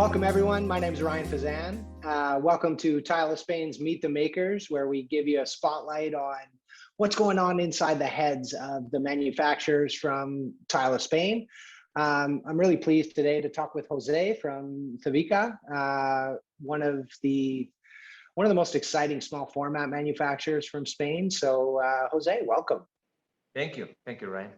Welcome everyone, my name is Ryan Fasan. Welcome to Tile of Spain's Meet the Makers, where we give you a spotlight on what's going on inside the heads of the manufacturers from Tile of Spain. I'm really pleased today to talk with Jose from Cevica, one of the most exciting small format manufacturers from Spain. So Jose, welcome. Thank you, Ryan.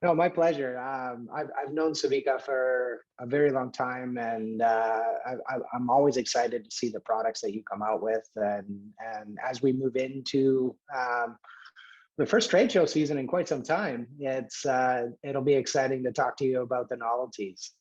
No, my pleasure. I've known Cevica for a very long time, and I'm always excited to see the products that you come out with. And as we move into the first trade show season in quite some time, it'll be exciting to talk to you about the novelties.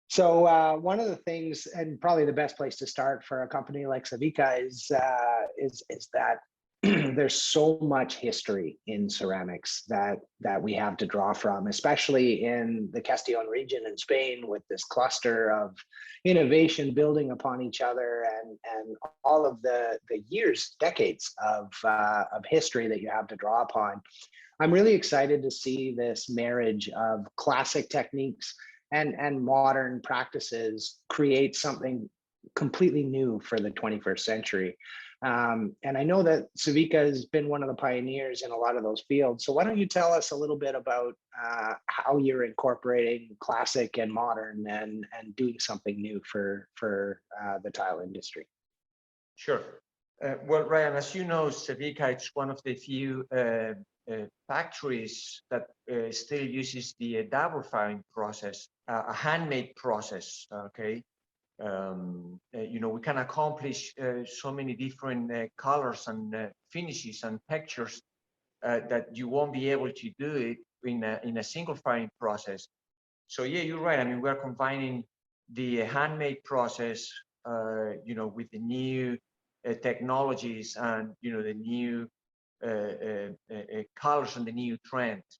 So one of the things, and probably the best place to start for a company like Cevica is that there's so much history in ceramics that we have to draw from, especially in the Castillon region in Spain, with this cluster of innovation building upon each other, and all of the years, decades of history that you have to draw upon. I'm really excited to see this marriage of classic techniques and modern practices create something completely new for the 21st century. And I know that Cevica has been one of the pioneers in a lot of those fields. So why don't you tell us a little bit about how you're incorporating classic and modern and doing something new for the tile industry? Sure. Well, Ryan, as you know, Cevica is one of the few factories that still uses the double firing process, a handmade process, okay? We can accomplish so many different colors and finishes and textures that you won't be able to do it in a single firing process. So yeah, you're right. I mean, we're combining the handmade process, with the new technologies and the new colors and the new trends.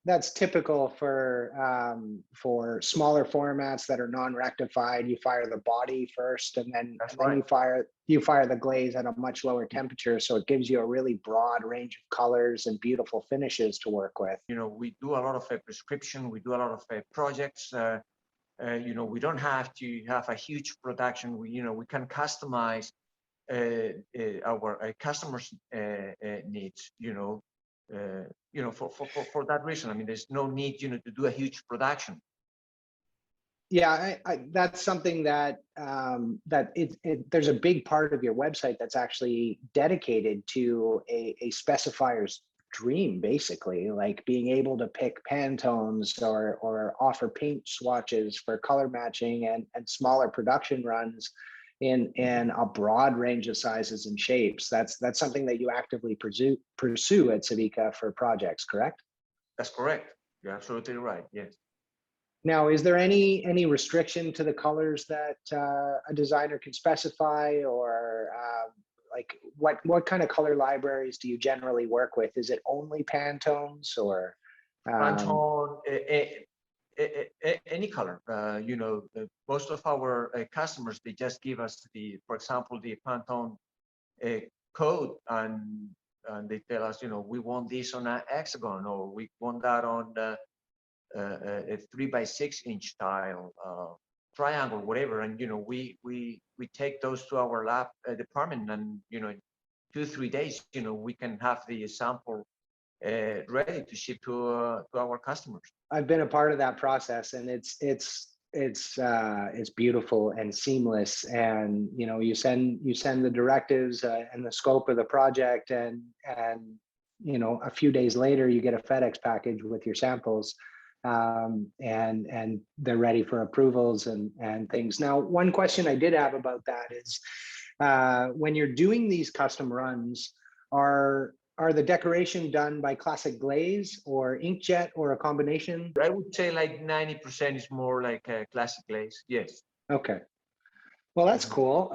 That's typical for smaller formats that are non-rectified. You fire the body first, and then you fire the glaze at a much lower temperature, so it gives you a really broad range of colors and beautiful finishes to work with. We do a lot of prescription. We do a lot of projects. We don't have to have a huge production. We can customize our customers' needs. For that reason, I mean, there's no need, to do a huge production. Yeah, that's something that there's a big part of your website that's actually dedicated to a specifier's dream, basically, like being able to pick Pantones or offer paint swatches for color matching and smaller production runs in a broad range of sizes and shapes. That's something that you actively pursue at Cevica for projects, correct? That's correct. You're absolutely right. Yes. Now, is there any restriction to the colors that a designer can specify, or like what kind of color libraries do you generally work with? Is it only Pantones or Pantone? Any color. Most of our customers, they just give us for example, the Pantone code, and they tell us, we want this on an hexagon, or we want that on a 3x6-inch tile, triangle, whatever. And we take those to our lab department, and in 2-3 days, we can have the sample ready to ship to our customers. I've been a part of that process, and it's beautiful and seamless. And you send the directives and the scope of the project, and a few days later you get a FedEx package with your samples, and they're ready for approvals and things. Now, one question I did have about that is, when you're doing these custom runs, are the decoration done by classic glaze or inkjet or a combination? I would say like 90% is more like a classic glaze. Yes. Okay. Well, that's cool.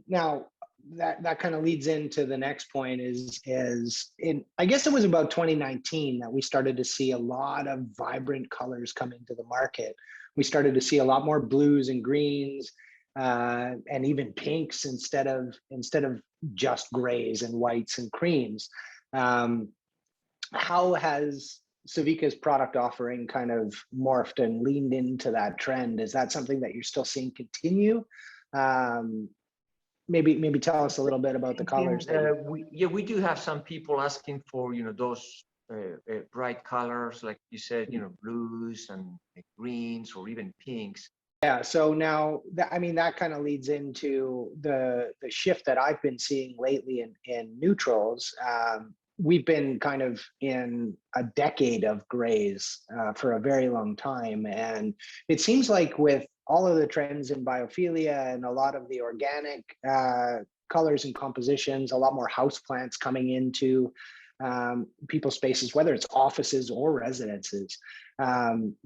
Now that kind of leads into the next point I guess it was about 2019 that we started to see a lot of vibrant colors come into the market. We started to see a lot more blues and greens, and even pinks instead of just grays and whites and creams. How has Cevica's product offering kind of morphed and leaned into that trend. Is that something that you're still seeing continue? Um, maybe tell us a little bit about the colors that We do have some people asking for, those bright colors, like you said, blues and greens or even pinks. Yeah, so now that, I mean, that kind of leads into the shift that I've been seeing lately in neutrals. We've been kind of in a decade of grays for a very long time, and it seems like with all of the trends in biophilia and a lot of the organic colors and compositions, a lot more houseplants coming into people's spaces, whether it's offices or residences.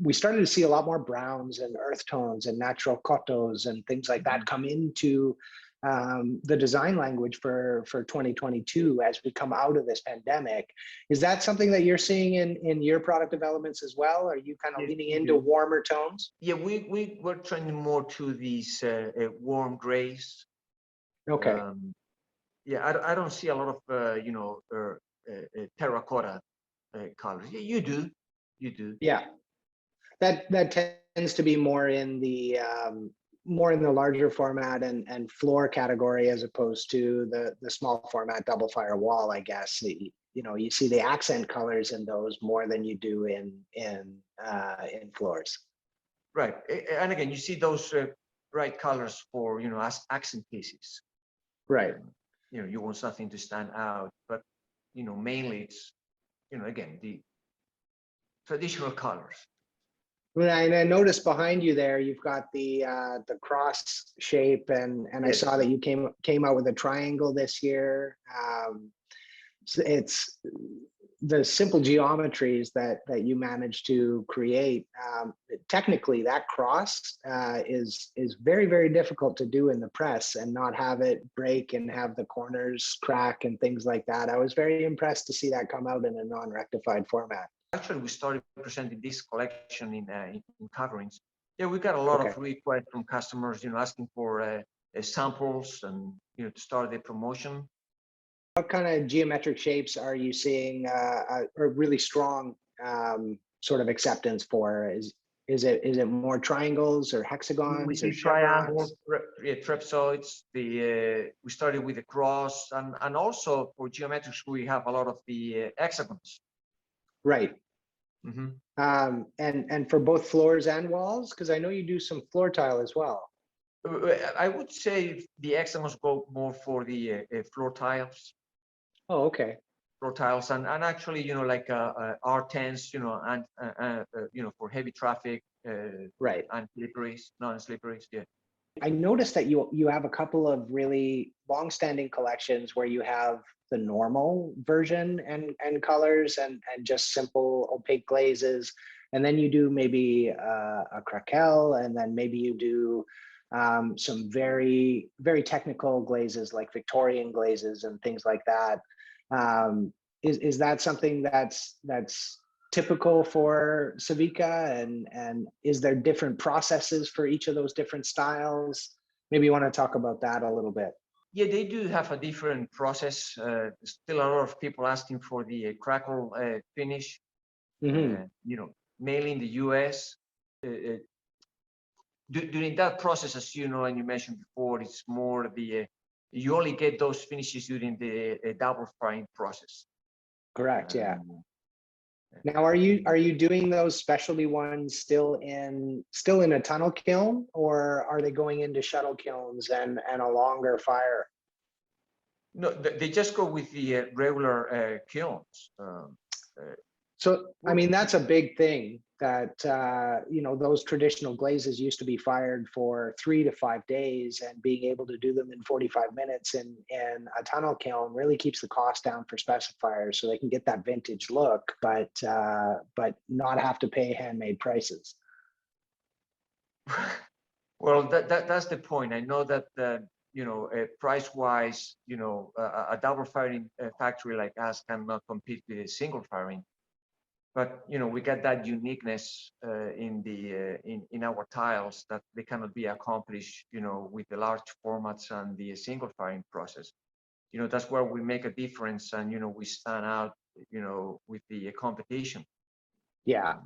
We started to see a lot more browns and earth tones and natural cotos and things like that come into the design language for 2022 as we come out of this pandemic. Is that something that you're seeing in your product developments as well? Are you kind of leaning into warmer tones? Yeah, we're trending more to these warm grays. Okay. Yeah, I don't see a lot of terracotta colors. Yeah, you do. Yeah, that tends to be more in the larger format and floor category as opposed to the small format double fire wall, I guess. You see the accent colors in those more than you do in floors. Right, and again, you see those bright colors for as accent pieces. Right. You want something to stand out, but mainly it's again the traditional colors. And I noticed behind you there, you've got the cross shape, and yes. I saw that you came out with a triangle this year. So it's the simple geometries that you managed to create. Technically, that cross is very, very difficult to do in the press and not have it break and have the corners crack and things like that. I was very impressed to see that come out in a non-rectified format. Actually, we started presenting this collection in coverings. Yeah, we got a lot of requests from customers, asking for samples and to start the promotion. What kind of geometric shapes are you seeing a really strong sort of acceptance for? Is it more triangles or hexagons? We see triangles, trapezoids. We started with the cross, and also for geometrics we have a lot of the hexagons. Right. Mm-hmm. And for both floors and walls, because I know you do some floor tile as well. I would say the hexagons go more for the floor tiles. Oh, okay. Floor tiles and actually, like R10s, and for heavy traffic. Right. And slipperies, non-slipperies. Yeah. I noticed that you have a couple of really long-standing collections where you have the normal version and colors and just simple opaque glazes, and then you do maybe a craquelle, and then maybe you do some very, very technical glazes like Victorian glazes and things like that. Is that something that's typical for Cevica, and is there different processes for each of those different styles? Maybe you want to talk about that a little bit. Yeah, they do have a different process. Still a lot of people asking for the crackle finish. Mm-hmm. Mainly in the US. During that process, as you know, and you mentioned before, it's more you only get those finishes during the double firing process. Correct. Yeah. Now, are you doing those specialty ones still in a tunnel kiln, or are they going into shuttle kilns and a longer fire? No, they just go with the regular kilns. So, I mean, that's a big thing that, those traditional glazes used to be fired for 3 to 5 days, and being able to do them in 45 minutes in a tunnel kiln really keeps the cost down for specifiers, so they can get that vintage look, but not have to pay handmade prices. Well, that's the point. I know that, price-wise, a double firing factory like us cannot compete with a single firing. But we got that uniqueness in our tiles that they cannot be accomplished, with the large formats and the single firing process. That's where we make a difference, and we stand out, with the competition. Yeah.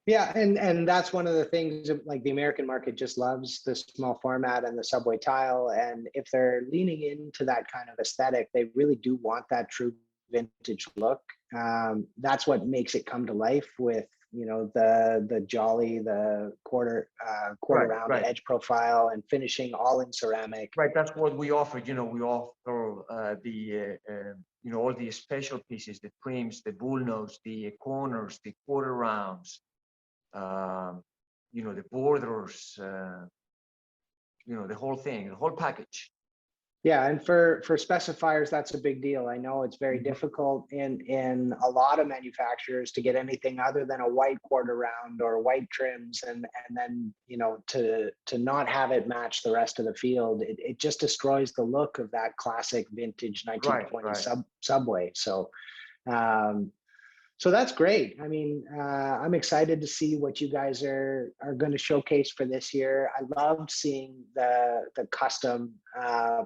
Yeah, and that's one of the things like the American market just loves the small format and the subway tile. And if they're leaning into that kind of aesthetic, they really do want that true vintage look. That's what makes it come to life with, you know, the jolly, the quarter Right, round right, edge profile and finishing all in ceramic. right. That's what we offer. You know, we offer you know, all the special pieces, the trims, the bullnose, the corners, the quarter rounds, you know, the borders, you know, the whole thing, the whole package. Yeah, and for specifiers, that's a big deal. I know it's very Mhm. difficult in a lot of manufacturers to get anything other than a white quarter round or white trims, and then, you know, to not have it match the rest of the field, it just destroys the look of that classic vintage Right, 1920 right. subway. Um, so that's great. I mean, I'm excited to see what you guys are going to showcase for this year. I loved seeing the custom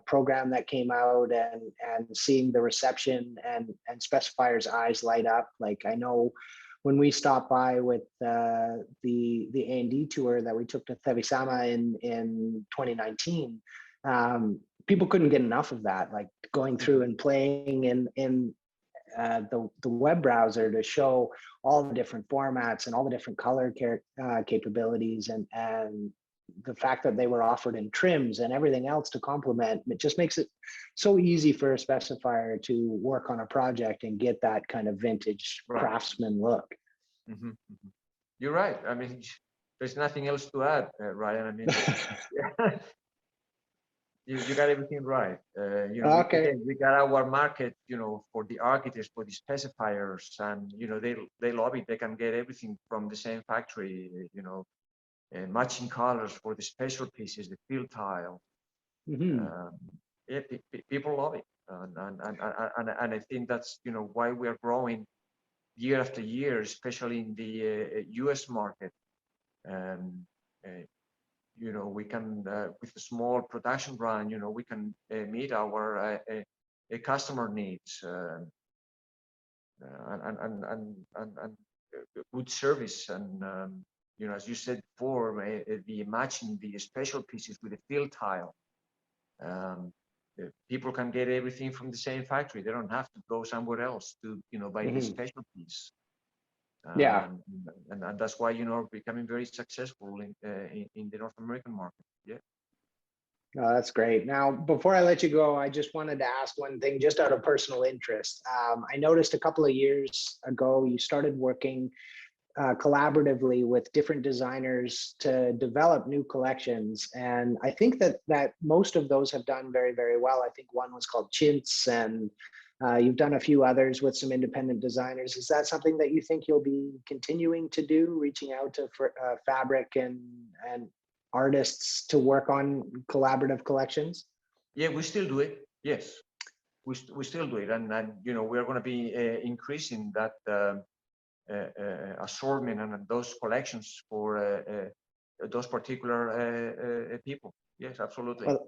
program that came out, and seeing the reception and specifiers' eyes light up. Like, I know when we stopped by with the A&D tour that we took to Cevica in 2019, people couldn't get enough of that. Like, going through and playing in the web browser to show all the different formats and all the different color capabilities, and the fact that they were offered in trims and everything else to complement it just makes it so easy for a specifier to work on a project and get that kind of vintage Right. craftsman look. Mm-hmm. Mm-hmm. You're right. I mean, there's nothing else to add, Ryan. I mean, yeah, you got everything right. You know, Okay. we got our market, you know, for the architects, for the specifiers, and you know, they love it. They can get everything from the same factory. You know, matching colors for the special pieces, the field tile. Hmm. Um, yeah, people love it, and I think that's, you know, why we are growing year after year, especially in the U.S. market. Um, uh, you know, we can with a small production run, you know, we can meet our customer needs, and good service, and you know, as you said before, the matching the special pieces with the field tile. Um, People can get everything from the same factory. They don't have to go somewhere else to, you know, buy the Hmm. special piece. Yeah. Um, and that's why, you know, becoming very successful in the North American market. Yeah. Oh, that's great. Now, before I let you go, I just wanted to ask one thing, just out of personal interest. I noticed a couple of years ago you started working collaboratively with different designers to develop new collections, and I think that most of those have done very, very well. I think one was called Chintz, and you've done a few others with some independent designers. Is that something that you think you'll be continuing to do, reaching out to fabric and artists to work on collaborative collections? Yeah, we still do it. Yes, we still do it, and you know, we're going to be increasing that assortment and those collections for those particular people. Yes, absolutely. Well,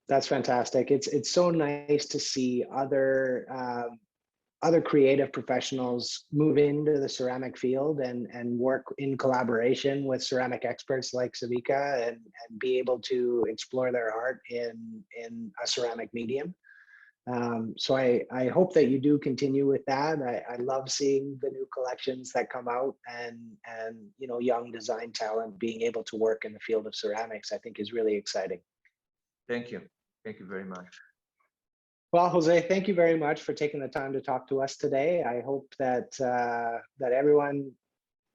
that's fantastic. It's so nice to see other creative professionals move into the ceramic field and work in collaboration with ceramic experts like Cevica, and be able to explore their art in a ceramic medium. So I hope that you do continue with that. I love seeing the new collections that come out, and you know, young design talent being able to work in the field of ceramics, I think is really exciting. Thank you. Thank you very much. Well, Jose, thank you very much for taking the time to talk to us today. I hope that everyone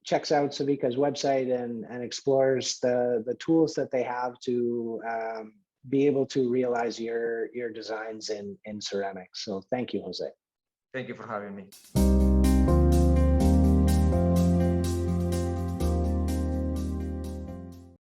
checks out Cevica's website and explores the tools that they have to be able to realize your designs in ceramics. So thank you, Jose. Thank you for having me.